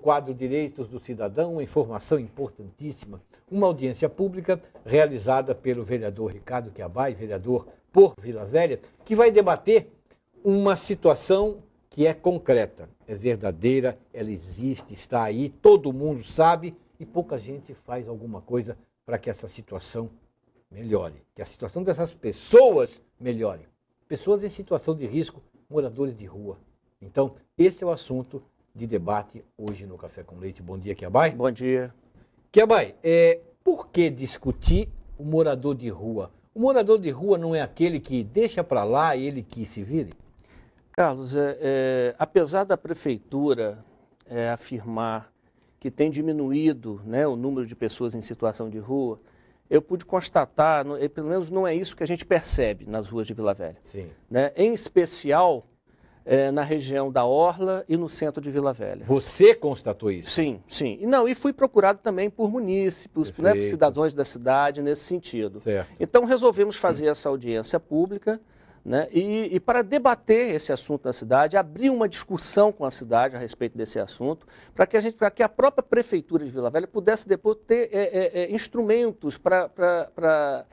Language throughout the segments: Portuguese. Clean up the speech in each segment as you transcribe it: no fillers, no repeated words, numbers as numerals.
quadro Direitos do Cidadão, uma informação importantíssima. Uma audiência pública realizada pelo vereador Ricardo Chiabai, vereador por Vila Velha, que vai debater uma situação que é concreta, é verdadeira, ela existe, está aí, todo mundo sabe e pouca gente faz alguma coisa para que essa situação melhore, que a situação dessas pessoas melhore. Pessoas em situação de risco, moradores de rua. Então, esse é o assunto de debate hoje no Café com Leite. Bom dia, Chiabai. Bom dia. Chiabai, por que discutir o morador de rua? O morador de rua não é aquele que deixa para lá e ele que se vire? Carlos, apesar da prefeitura afirmar que tem diminuído, né, o número de pessoas em situação de rua, eu pude constatar, pelo menos não é isso que a gente percebe nas ruas de Vila Velha. Sim. Né? Em especial na região da Orla e no centro de Vila Velha. Você constatou isso? Sim, sim. E fui procurado também por munícipes, né, por cidadãos da cidade nesse sentido. Certo. Então resolvemos fazer essa audiência pública, né, e para debater esse assunto na cidade, abrir uma discussão com a cidade a respeito desse assunto, para que a própria prefeitura de Vila Velha pudesse depois ter instrumentos para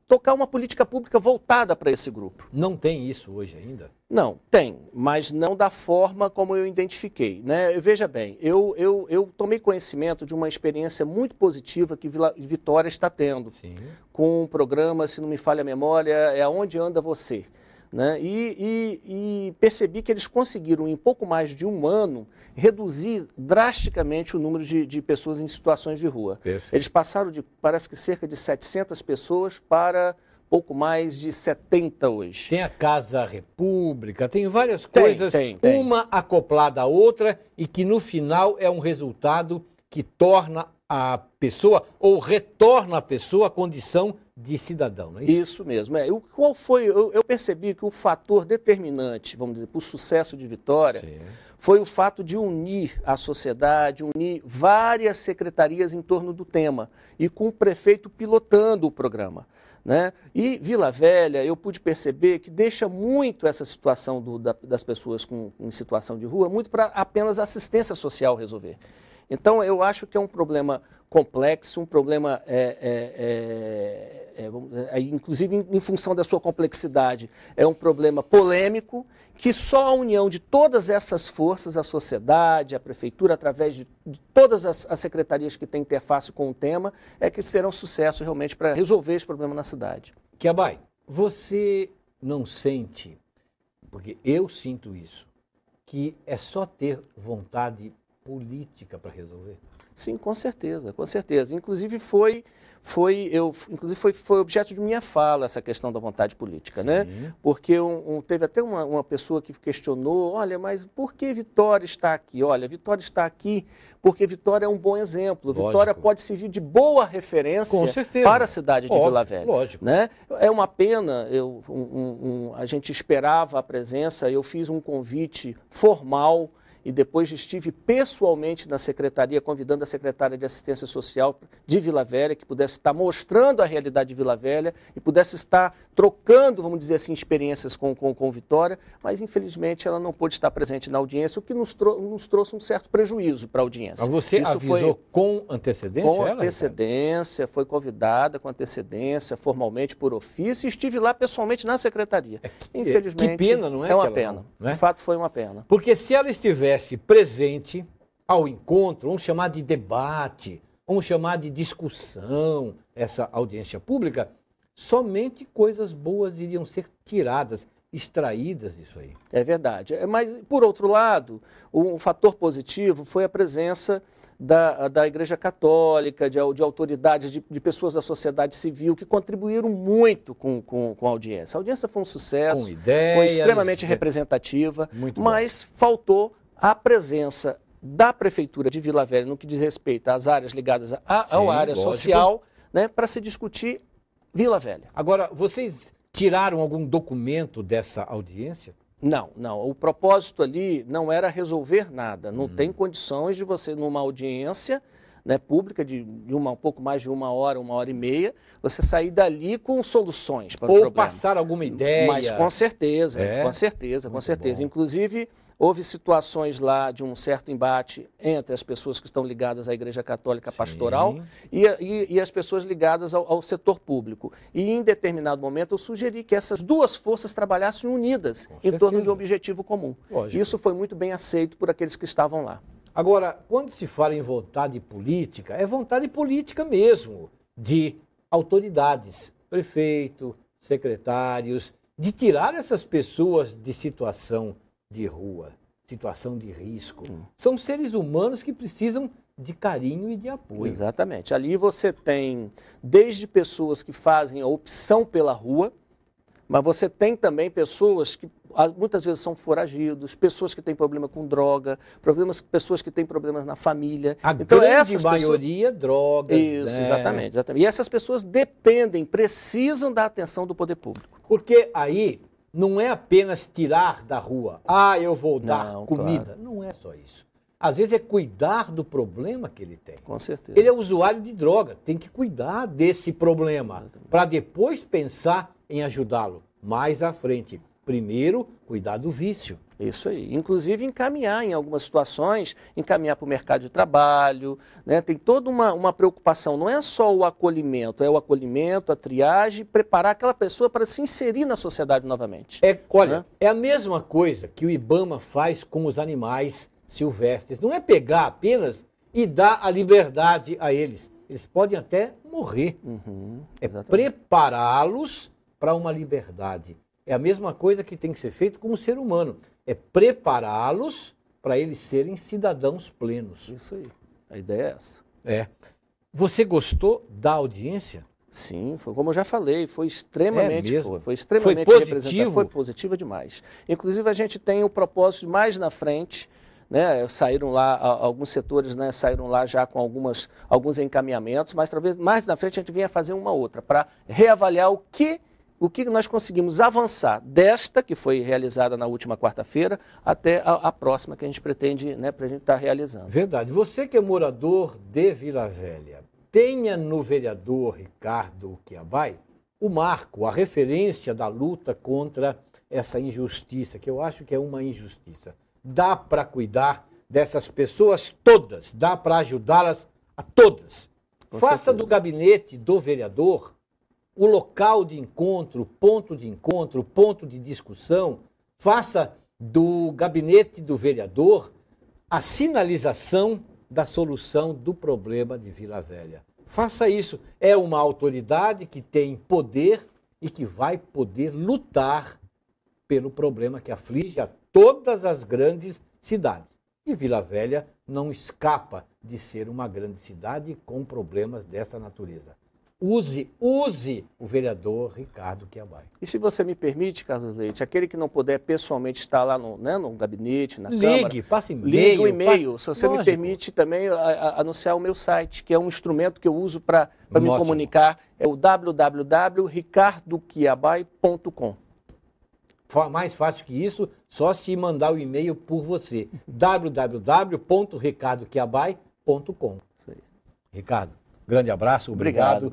tocar uma política pública voltada para esse grupo. Não tem isso hoje ainda? Não, tem, mas não da forma como eu identifiquei. Né? Veja bem, eu tomei conhecimento de uma experiência muito positiva que Vitória está tendo. Sim. Com um programa, se não me falha a memória, é Aonde Anda Você. Né? E percebi que eles conseguiram, em pouco mais de um ano, reduzir drasticamente o número de pessoas em situações de rua. Perfeito. Eles passaram de, parece que cerca de 700 pessoas para pouco mais de 70 hoje. Tem a Casa República, tem várias coisas, tem. uma acoplada à outra e que no final é um resultado que torna a pessoa ou retorna a pessoa à condição de cidadão, não é isso? Isso mesmo. Qual foi? Eu percebi que o fator determinante, vamos dizer, para o sucesso de Vitória, Sim. foi o fato de unir a sociedade, unir várias secretarias em torno do tema e com o prefeito pilotando o programa. Né? E Vila Velha, eu pude perceber que deixa muito essa situação das pessoas em situação de rua, muito para apenas assistência social resolver. Então, eu acho que é um problema complexo, um problema, inclusive em função da sua complexidade, é um problema polêmico, que só a união de todas essas forças, a sociedade, a prefeitura, através de todas as secretarias que têm interface com o tema, é que serão sucesso realmente para resolver esse problema na cidade. Chiabai, você não sente, porque eu sinto isso, que é só ter vontade política para resolver? Sim, com certeza, com certeza. Inclusive foi objeto de minha fala essa questão da vontade política, Sim. né? Porque teve até uma pessoa que questionou, olha, mas por que Vitória está aqui? Olha, Vitória está aqui porque Vitória é um bom exemplo. Lógico. Vitória pode servir de boa referência para a cidade de Vila Velha. Lógico. Né? É uma pena, a gente esperava a presença, eu fiz um convite formal e depois estive pessoalmente na secretaria, convidando a secretária de Assistência Social de Vila Velha, que pudesse estar mostrando a realidade de Vila Velha e pudesse estar trocando, vamos dizer assim, experiências com Vitória, mas infelizmente ela não pôde estar presente na audiência, o que nos trouxe um certo prejuízo para a audiência. Mas você avisou com antecedência? Com antecedência, foi convidada com antecedência, formalmente por ofício, e estive lá pessoalmente na secretaria. Infelizmente, que pena, não é? É uma pena. Não é? De fato, foi uma pena. Porque se ela estivesse presente ao encontro, vamos chamar de debate, vamos chamar de discussão, essa audiência pública, somente coisas boas iriam ser tiradas, extraídas disso aí. É verdade. Mas, por outro lado, um fator positivo foi a presença da Igreja Católica, de autoridades, de pessoas da sociedade civil que contribuíram muito com a audiência. A audiência foi um sucesso, com ideias, foi extremamente representativa, mas faltou a presença da Prefeitura de Vila Velha no que diz respeito às áreas ligadas à área social, né, para se discutir Vila Velha. Agora, vocês tiraram algum documento dessa audiência? Não. O propósito ali não era resolver nada. Não tem condições de você, numa audiência, né, pública de um pouco mais de 1 hora e meia, você sair dali com soluções para o problema. Ou passar alguma ideia. Mas com certeza, com Muito certeza. bom. Inclusive, houve situações lá de um certo embate entre as pessoas que estão ligadas à Igreja Católica Pastoral e as pessoas ligadas ao setor público. E em determinado momento eu sugeri que essas duas forças trabalhassem unidas em torno de um objetivo comum. Lógico. Isso foi muito bem aceito por aqueles que estavam lá. Agora, quando se fala em vontade política, é vontade política mesmo, de autoridades, prefeito, secretários, de tirar essas pessoas de situação de rua, situação de risco. São seres humanos que precisam de carinho e de apoio. Exatamente. Ali você tem desde pessoas que fazem a opção pela rua, mas você tem também pessoas que muitas vezes são foragidos, pessoas que têm problema com droga, pessoas que têm problemas na família. A grande maioria, drogas. Isso, né? exatamente. E essas pessoas precisam da atenção do poder público. Porque aí não é apenas tirar da rua, eu vou dar comida. Claro. Não é só isso. Às vezes é cuidar do problema que ele tem. Com certeza. Ele é usuário de droga, tem que cuidar desse problema para depois pensar em ajudá-lo mais à frente. Primeiro, cuidar do vício. Isso aí. Inclusive encaminhar em algumas situações, encaminhar para o mercado de trabalho, né? Tem toda uma preocupação, não é só o acolhimento, é o acolhimento, a triagem, preparar aquela pessoa para se inserir na sociedade novamente. Olha, é a mesma coisa que o IBAMA faz com os animais silvestres. Não é pegar apenas e dar a liberdade a eles. Eles podem até morrer. É prepará-los para uma liberdade. É a mesma coisa que tem que ser feito com o ser humano. É prepará-los para eles serem cidadãos plenos. Isso aí. A ideia é essa. Você gostou da audiência? Sim, foi, como eu já falei, foi extremamente, foi extremamente positivo? Foi positiva demais. Inclusive a gente tem o propósito mais na frente, né? Saíram lá, alguns setores, né, saíram lá já com alguns encaminhamentos, mas talvez mais na frente a gente venha fazer uma outra para reavaliar o que nós conseguimos avançar desta, que foi realizada na última quarta-feira, até a próxima que a gente pretende, né, para a gente estar realizando. Verdade. Você que é morador de Vila Velha, tenha no vereador Ricardo Quiabai o marco, a referência da luta contra essa injustiça, que eu acho que é uma injustiça. Dá para cuidar dessas pessoas todas, dá para ajudá-las a todas. Faça do gabinete do vereador o local de encontro, ponto de discussão. Faça do gabinete do vereador a sinalização da solução do problema de Vila Velha. Faça isso. É uma autoridade que tem poder e que vai poder lutar pelo problema que aflige a todas as grandes cidades. E Vila Velha não escapa de ser uma grande cidade com problemas dessa natureza. Use o vereador Ricardo Quiabai. E se você me permite, Carlos Leite, aquele que não puder pessoalmente estar lá no gabinete, na Câmara... Passe e-mail. Ligue o e-mail. Se você me permite também anunciar o meu site, que é um instrumento que eu uso para me comunicar, é o www.ricardoquiabai.com. Mais fácil que isso, só se mandar o e-mail por você. www.ricardoquiabai.com. Ricardo, grande abraço, obrigado.